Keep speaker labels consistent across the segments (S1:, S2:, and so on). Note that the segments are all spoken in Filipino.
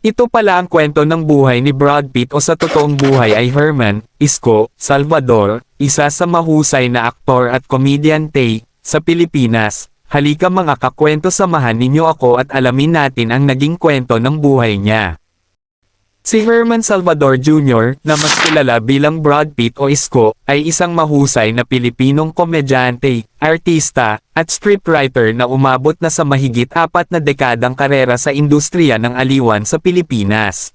S1: Ito pala ang kwento ng buhay ni Brad Pitt o sa totoong buhay ay Herman Isko Salvador, isa sa mahusay na aktor at komedyante sa Pilipinas. Halika mga kakwento, samahan ninyo ako at alamin natin ang naging kwento ng buhay niya. Si Herman Salvador Jr., na mas kilala bilang Brad Pitt o Isko, ay isang mahusay na Pilipinong komedyante, artista, at scriptwriter na umabot na sa mahigit 4 na dekadang karera sa industriya ng aliwan sa Pilipinas.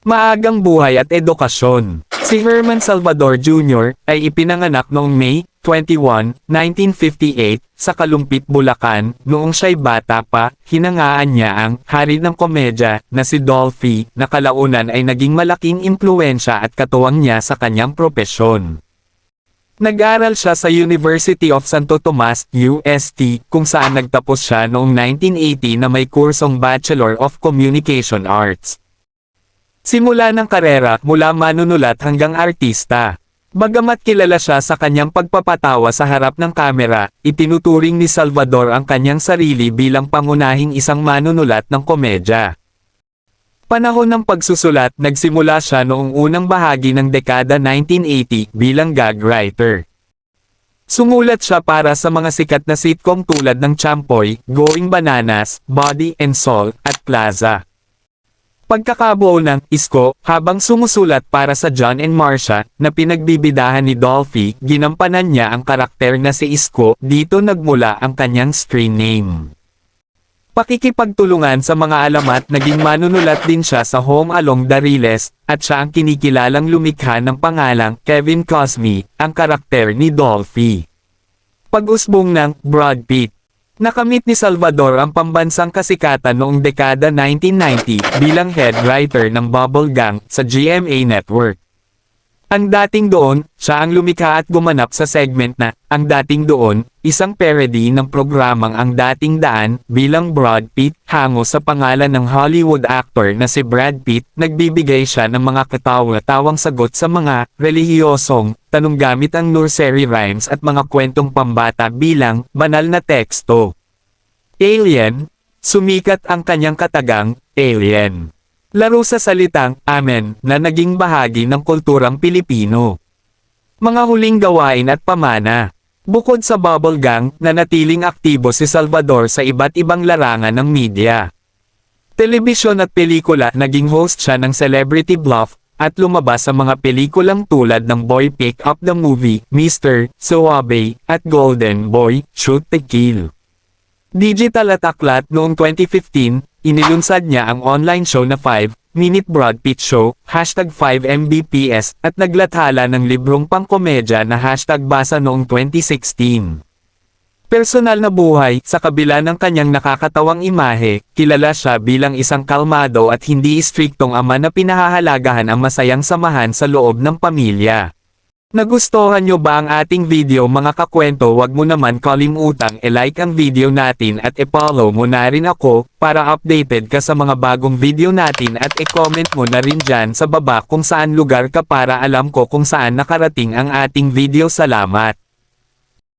S1: Maagang buhay at edukasyon. Si Herman Salvador Jr. ay ipinanganak noong May 21, 1958, sa Kalumpit, Bulacan. Noong siya'y bata pa, hinangaan niya ang hari ng komedya na si Dolphy, na kalaunan ay naging malaking impluwensya at katuwang niya sa kanyang propesyon. Nag-aral siya sa University of Santo Tomas, UST, kung saan nagtapos siya noong 1980 na may kursong Bachelor of Communication Arts. Simula ng karera mula manunulat hanggang artista. Bagamat kilala siya sa kanyang pagpapatawa sa harap ng kamera, itinuturing ni Salvador ang kanyang sarili bilang pangunahing isang manunulat ng komedya. Panahon ng pagsusulat, nagsimula siya noong unang bahagi ng dekada 1980 bilang gag writer. Sumulat siya para sa mga sikat na sitcom tulad ng Champoy, Going Bananas, Body and Soul, at Plaza. Pagkakabuo ng Isko, habang sumusulat para sa John and Marcia, na pinagbibidahan ni Dolphy, ginampanan niya ang karakter na si Isko. Dito nagmula ang kanyang screen name. Pakikipagtulungan sa mga alamat, naging manunulat din siya sa Home Along the Riles, at siya ang kinikilalang lumikha ng pangalang Kevin Cosme, ang karakter ni Dolphy. Pag-usbong ng Brad Pitt. Nakamit ni Salvador ang pambansang kasikatan noong dekada 1990 bilang head writer ng Bubble Gang sa GMA Network. Ang Dating Doon, siya ang lumikha at gumanap sa segment na Ang Dating Doon, isang parody ng programang Ang Dating Daan, bilang Brad Pitt. Hango sa pangalan ng Hollywood actor na si Brad Pitt, nagbibigay siya ng mga katawa-tawang sagot sa mga relihiyosong tanong gamit ang nursery rhymes at mga kwentong pambata bilang banal na teksto. Alien, sumikat ang kanyang katagang Alien. Laro sa salitang Amen na naging bahagi ng kulturang Pilipino. Mga huling gawain at pamana. Bukod sa Bubble Gang, nanatiling aktibo si Salvador sa iba't ibang larangan ng media. Telebisyon at pelikula, naging host siya ng Celebrity Bluff, at lumabas sa mga pelikulang tulad ng Boy Pick Up the Movie, Mr. Suave, at Golden Boy, Shoot to Kill. Digital at aklat. Noong 2015, inilunsad niya ang online show na 5-Minute Brad Pitt Show, #5mbps, at naglathala ng librong pangkomedya na #basa noong 2016. Personal na buhay. Sa kabila ng kanyang nakakatawang imahe, kilala siya bilang isang kalmado at hindi istriktong ama na pinahahalagahan ang masayang samahan sa loob ng pamilya. Nagustuhan nyo ba ang ating video mga kakwento? Wag mo naman kalimutang i-like ang video natin at i-follow mo na rin ako, para updated ka sa mga bagong video natin, at i-comment mo na rin dyan sa baba kung saan lugar ka para alam ko kung saan nakarating ang ating video. Salamat!